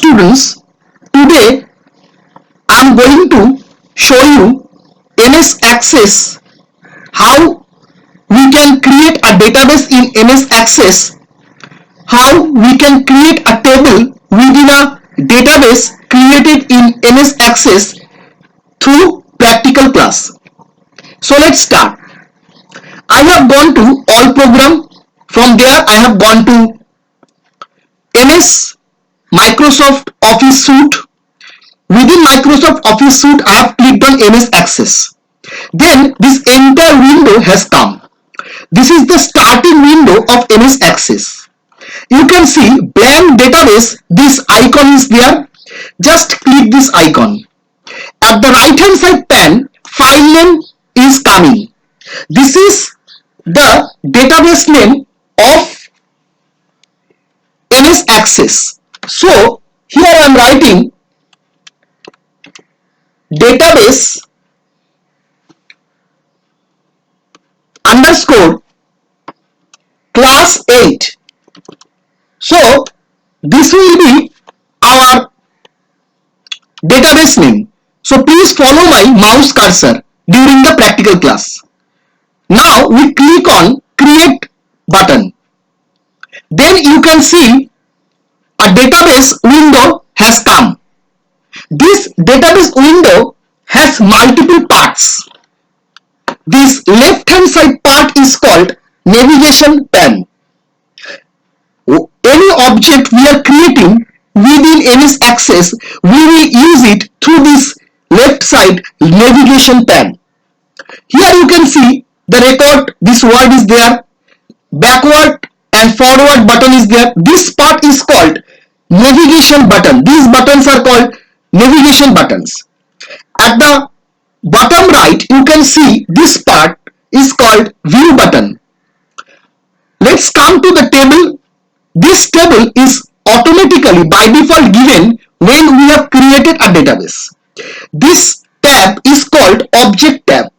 students, today I am going to show you MS Access, how we can create a database in MS Access, how we can create a table within a database created in MS Access through practical class. So let's start. I have gone to all program. From there I have gone to MS Microsoft Office Suite. Within Microsoft Office Suite I have clicked on MS Access. Then this entire window has come. This is the starting window of MS Access. You can see blank database, this icon is there. Just click this icon. At the right hand side pane, file name is coming. This is the database name of MS Access. So here I am writing database underscore class 8. So this will be our database name. So please follow my mouse cursor during the practical class. Now we click on create button. Then you can see a database window has come. This database window has multiple parts. This left hand side part is called navigation pane. Any object we are creating within MS Access, we will use it through this left side navigation pane. Here you can see the record, this word is there, backward and forward button is there. This part is called navigation button. These buttons are called navigation buttons. At the bottom right you can see this part is called view button. Let's come to the table. This table is automatically by default given when we have created a database. This tab is called object tab.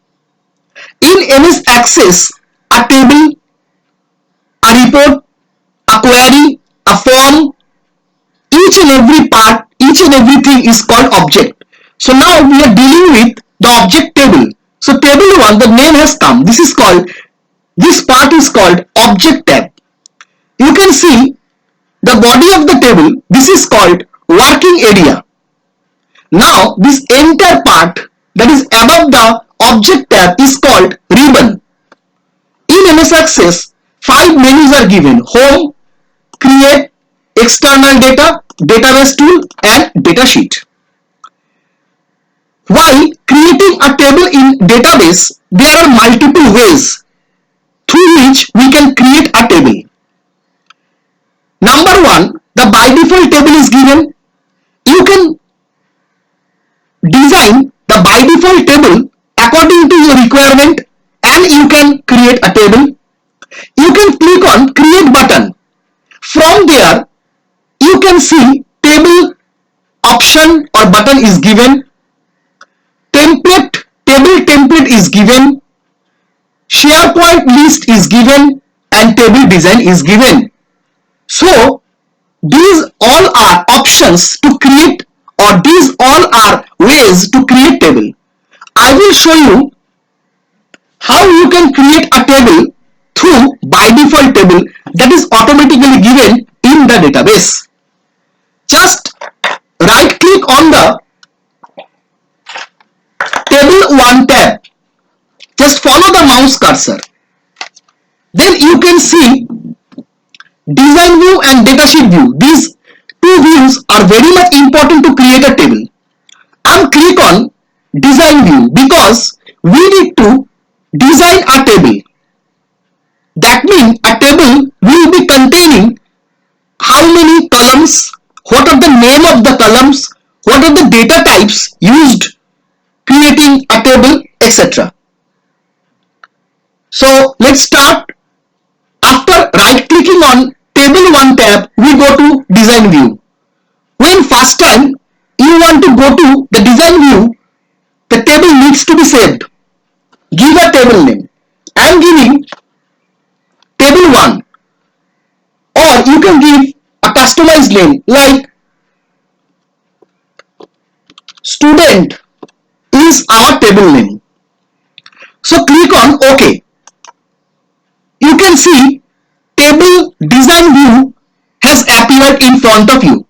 In MS Access, a table, a report, a query, a form, each and every part, each and everything is called object. So now we are dealing with the object table. So table 1, the name has come. This part is called object tab. You can see the body of the table. This is called working area. Now this entire part that is above the object tab is called ribbon. In MS Access, 5 menus are given: home, create, external data, database tool and datasheet. While creating a table in database, there are multiple ways through which we can create a table. Number 1, the by default table is given. You can design the by default table according to your requirement and you can create a table. You can click on create button. From there you can see table option or button is given. Table template is given. SharePoint list is given and table design is given. So these all are options to create, or these all are ways to create table. I will show you how you can create a table through by default table that is automatically given in the database. Just right click on the table 1 tab. Just follow the mouse cursor. Then you can see design view and datasheet view. These two views are very much important to create a table. I'll click on design view because we need to design a table. That means a table will be containing how many columns, what are the name of the columns, what are the data types used creating a table, etc. So let's start. After right clicking on table 1 tab, we go to design view. When first time you want to go to the design view, the table needs to be saved. Give a table name. I am giving table 1, or you can give a customized name like student is our table name. So click on OK. You can see table design view has appeared in front of you.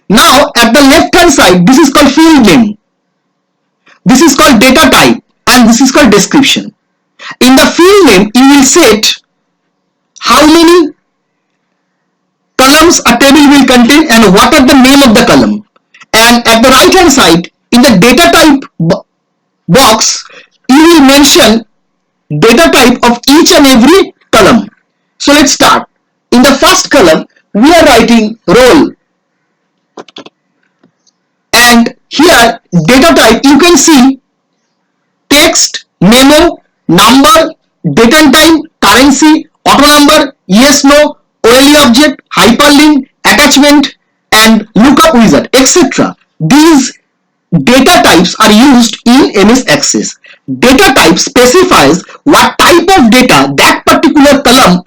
Now at the left hand side, this is called field name, this is called data type, and this is called description. In the field name, you will set how many columns a table will contain and what are the name of the column. And at the right hand side, in the data type box, you will mention data type of each and every column. So let's start. In the first column, we are writing roll, and here data type, you can see text, memo, number, date and time, currency, auto number, yes, no, OLE object, hyperlink, attachment, and lookup wizard, etc. These data types are used in MS Access. Data type specifies what type of data that particular column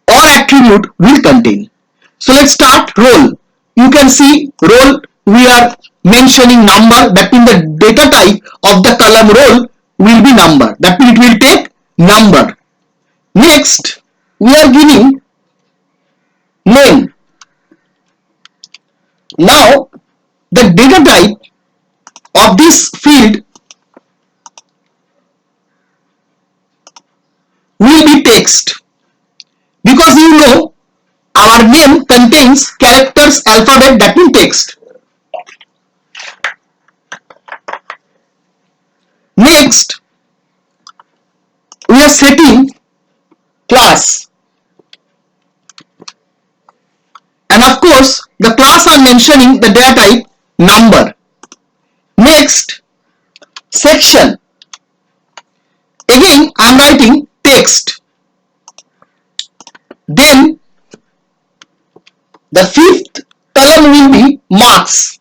or attribute will contain. So let's start roll. You can see roll, we are mentioning number, that means the data type of the column roll will be number, that means it will take number. Next, we are giving name. Now the data type of this field will be text, because you know our name contains characters alphabet, that means text. Next, we are setting class, and of course the class are mentioning the data type number. Next, section, again I am writing text. Then the fifth column will be marks,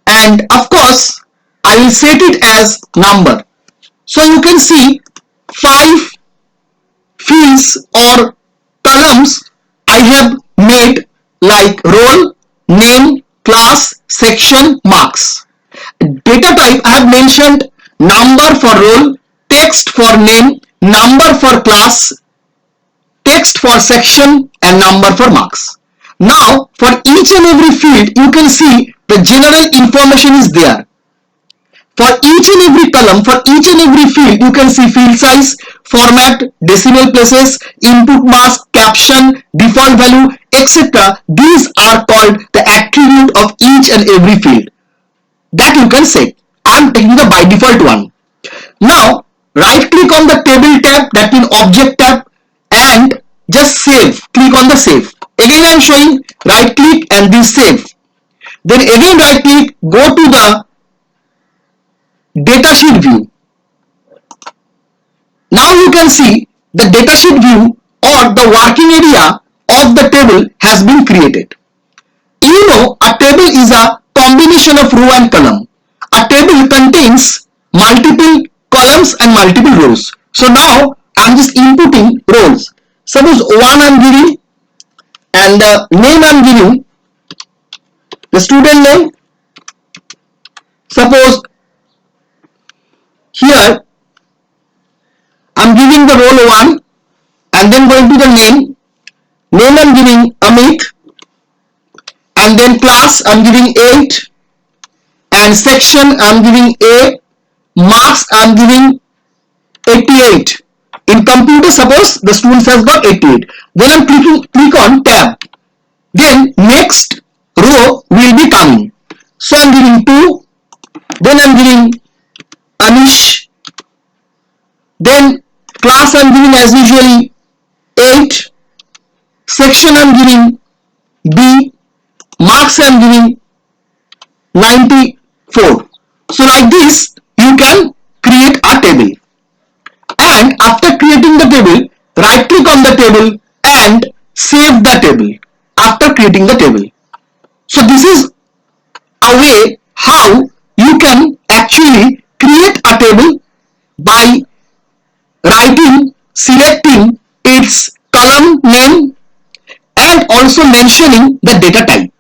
and of course I will set it as number. So you can see 5 fields or columns I have made, like roll, name, class, section, marks. Data type I have mentioned number for roll, text for name, number for class, text for section, and number for marks. Now for each and every field, you can see the general information is there. For each and every column, for each and every field, you can see field size, format, decimal places, input mask, caption, default value, etc. These are called the attribute of each and every field that you can set. I am taking the by default one. Now right click on the table tab, that means object tab, and just save. Click on the save. Again I am showing right click and this save. Then again right click, go to the datasheet view. Now you can see the datasheet view or the working area of the table has been created. You know, a table is a combination of row and column. A table contains multiple columns and multiple rows. So now I am just inputting rows. Suppose 1 I am giving, and the name I am giving the student name. Suppose here I am giving the roll 1, and then going to the name I am giving Amit, and then class I am giving 8, and section I am giving A, marks I am giving 88. In computer, suppose the students has got 88. Then I am click on tab. Then next row will be coming. So I am giving 2, then I am giving Anish, then class I am giving as usually 8, section I am giving B, marks I am giving 94. So like this you can create a table, and after creating the table, right click on the table and save the table after creating the table. So this is a way how you can actually create a table by writing, selecting its column name and also mentioning the data type.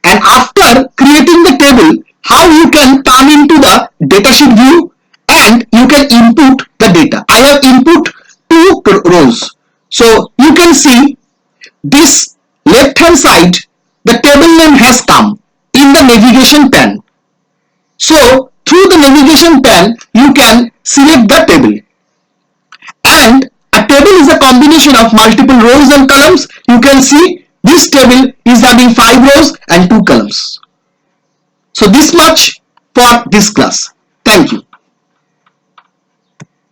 And after creating the table, how you can come into the datasheet view and you can input the data. I have input 2 rows. So you can see this left hand side, the table name has come in the navigation pane. So through the navigation pane, you can select the table. And a table is a combination of multiple rows and columns. You can see this table is having 5 rows and 2 columns. So this much for this class. Thank you.